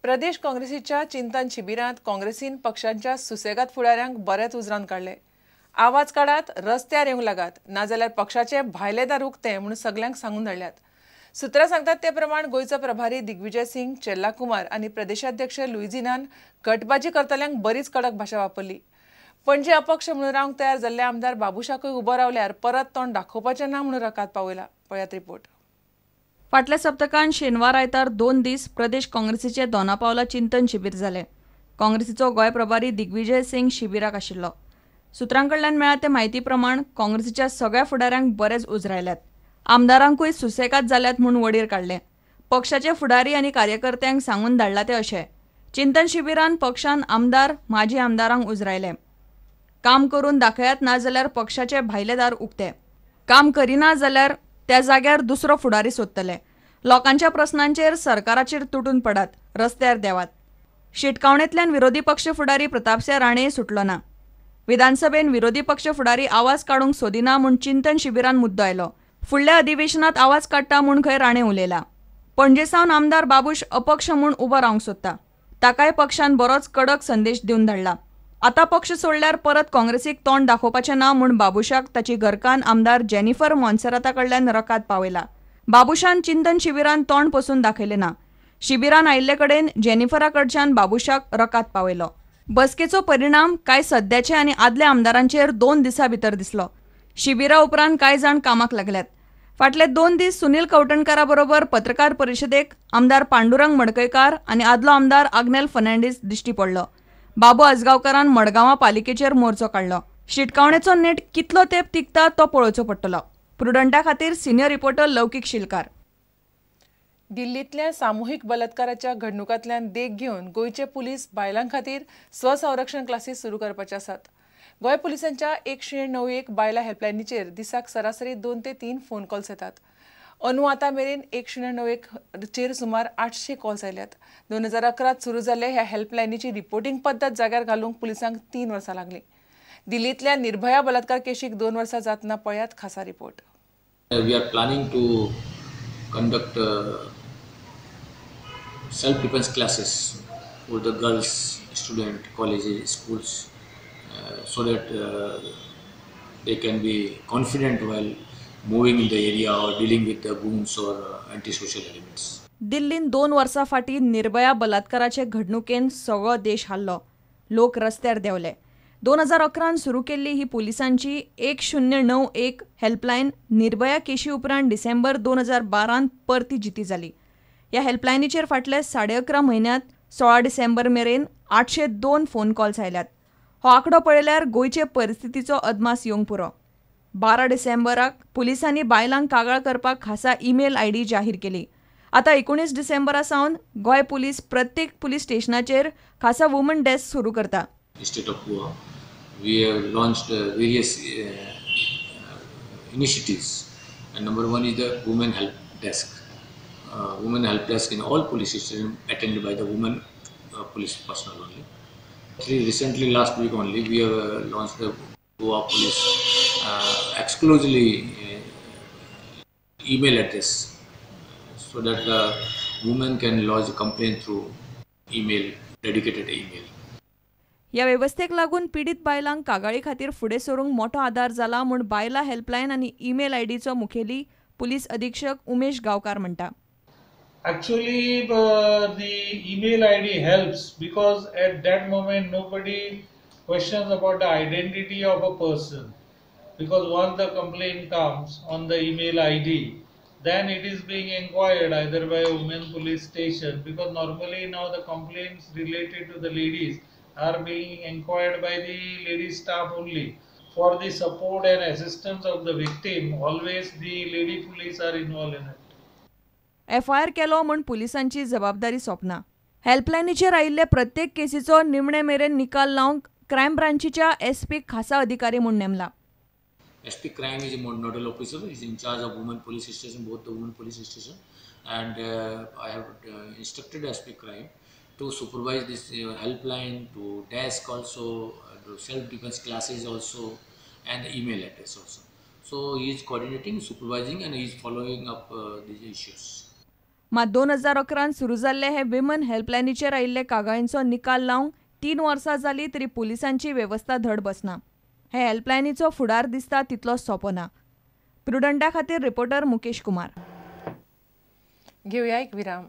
प्रदेश काँग्रेसीच्या चिंतन शिबिरात काँग्रेसीन पक्षांच्या सुसेगाद फुडाऱ्यांक बरेच उजरावन काढले। आवाज काढात, रस्त्यार येवंक लागात, नाजाल्यार पक्षाचे भायले दार उक्ते म्हणून सगळ्यांक सांगून धाडल्यात। सुत्रां सांगतात ते प्रमाण गोयचो प्रभारी दिग्विजय सिंग, चेल्ला कुमार आणि प्रदेशाध्यक्ष लुईझिनान गटबाजी करतल्यांक बरीच कडक भाषा वापरली। पणजी अपक्ष म्हणून रावंक तयार जाल्ले आमदार बाबुशाकूय उबो रावल्यार परत तोंड दाखोवपाचें ना म्हणून रकाद पावयला। पळयात रिपोर्ट। फाटल्या सप्तकांत शेनवार आयतार 2 दीस प्रदेश काँग्रेसीचे दोनापावला चिंतन शिबीर जाले। काँग्रेसीचो गोंय प्रभारी दिग्विजय सिंग शिबिराक आशिल्लो। सुत्रांकडल्यान मेळ्ळा ते म्हायती प्रमाण काँग्रेसीच्या सगळ्या फुडाऱ्यांक बरेच उजरायल्यात। आमदारांकूय सुसेगाद जाल्यात म्हूण वडीर काडले। पक्षाचे फुडारी आनी कार्यकर्त्यांक सांगून धाडला ते अशें, चिंतन शिबिरान पक्षान आमदार, माजी आमदारांक उजरायले। काम करून दाखयात, नाजाल्यार पक्षाचे भायले दार उक्ते। काम करिना जाल्यार त्या जाग्यार दुसरो फुडारी सोदतले। लोकांच्या प्रस्नांचेर सरकाराचेर तुटून पडात, रस्त्यार देवात। शिटकावणेंतल्यान विरोधी पक्ष फुडारी प्रतापसिंह राणे सुटलो ना। विधानसभेन विरोधी पक्ष फुडारी आवाज काडूंक सोदिना म्हूण चिंतन शिबिरान मुद्दो आयलो। फुडल्या अधिवेशनात आवाज काडटा म्हूण खंय राणे उलयला। पणजेसावन आमदार बाबूश अपक्ष म्हूण उबो रावंक सोदता। ताकाय पक्षान बरोच कडक संदेश दिवन धाडला। आतां पक्ष सोडल्यार परत काँग्रेसीक तोंड दाखोवपाचें ना म्हूण बाबुशाक ताची घरकान्न आमदार जेनिफर मॉन्सेराता कडल्यान रकाद पावयला। बाबुशान चिंतन शिबिरान तोंड पसून दाखयलें ना। शिबिरान आयिल्ले कडेन जेनिफरा कडच्यान बाबुशाक रकाद पावयलो। बसकेचो परिणाम कांय सद्याचे आनी आदल्या आमदारांचेर 2 दिसां भितर दिसलो। शिबिरा उपरांत कांय जाण कामाक लागल्यात। फाटले 2 दीस सुनील कवटणकारा बरोबर पत्रकार परिशदेक आमदार पांडुरंग मडकयकार आनी आदलो आमदार आग्नेल फर्नांडीस दिश्टी पडलो। बाबू आजगांवकारान मडगांवां पालिकेचेर मोर्चो काडलो। शिटकावणेचो नेट कितलो तेंप तिगता तो पळोवचो पडटलो। प्रुडंटा खातीर सिनियर रिपोर्टर लौकीक शिलकार। दिल्लींतल्या सामुहीक बलात्काराच्या घडणुकांतल्यान देख घेवन गोंयचे पुलीस बायलां खातीर स्वसंरक्षण क्लासीस सुरू करपाचे आसात। गोंय पुलिसांच्या 1091 बायला हेल्पलायनीचेर दिसाक सरासरी 2 ते 3 फोन कॉल्स येतात। अंदू आतां मेरेन 1091 चेर सुमार 800 कॉल्स आयल्यात। 2011 सुरू जाल्ले ह्या हेल्पलायनीची रिपोर्टिंग पद्दत जाग्यार घालूंक पुलिसांक 3 वर्सां लागलीं। दिल्लींतल्या निर्भया बलात्कार केशीक 2 वर्सां जातना पळयात खासा report. We are planning to conduct self-defense classes for the girls, student, colleges, schools, so that they can be confident while moving in the area or dealing with the goons or antisocial elements. दिल्लीन 2 वर्सां फाटीं निर्भया बलात्काराचे घडणुकेन सगळो देश हाल्लो। लोक रस्त्यार देंवले। 2011 सुरू केल्ली ही पुलिसांची 1091 helpline Nirbhaya Keshi उपरांत डिसेंबर 2012 परती जिती जाली। ह्या हेल्पलायनीचेर फाटले 11.5 म्हयन्यांत 16 डिसेंबर मेरेन 802 फोन कॉल्स आयल्यात। हो आंकडो पळयल्यार गोंयचे परिस्थितीचो अदमास येवंक पुरो। 12 डिसेंबराक पुलिसांनी बायलांक कागाळ करपाक खासा ईमेल आयडी जाहीर केली। आतां 19 डिसेंबरा सावन गोंय पुलीस प्रत्येक पुलीस स्टेशनाचेर खासा वुमन डेस्क सुरू करता। State of Goa, we have launched various initiatives, and number one is the women help desk. Women help desk in all police stations attended by the women police personnel only. Recently, last week only, we have launched the Goa Police exclusively email address, so that the women can lodge a complaint through email, dedicated email. ह्या वेवस्थेक लागून पीडित बायलांक कागाळी खातीर फुडें सरूंक मोठो आदार जाला म्हूण बायला हेल्पलायन आनी ईमेल आयडीचो मुखेली पुलीस अधीक्षक उमेश गांवकार म्हणटा। Actually, the email ID helps because at that moment nobody questions about the identity of a person, because once the complaint comes on the email ID, then it is being inquired either by a women police station, because normally now the complaints related to the ladies are being inquired by the lady staff only. For the support and assistance of the victim, always the lady police are involved in it. FIR केलो म्हूण पुलिसांची जबाबदारी सोंपना। हेल्पलायनीचेर आयिल्ले प्रत्येक केसीचो निमणे मेरेन निकाल लावंक crime ब्रांचीच्या SP खासा अधिकारी म्हूण नेमला। SP Crime is a nodal officer. He is in charge of women police station, both the women police station, and I have instructed SP Crime to supervise this helpline, to desk also, to self-defense classes also, and email address also. So he is coordinating, supervising, and he is following up these issues. मात 2011 सुरू जाल्ले हे women हेल्पलायनीचेर आयिल्ले कागाळींचो निकाल लावंक 3 वर्सां जाली तरी पुलिसांची वेवस्था धड बसना. हे हेल्पलायनीचो फुडार दिसता तितलो सोंपो ना. प्रुडंटा खातीर रिपोर्टर मुकेश कुमार. घेऊया एक विराम.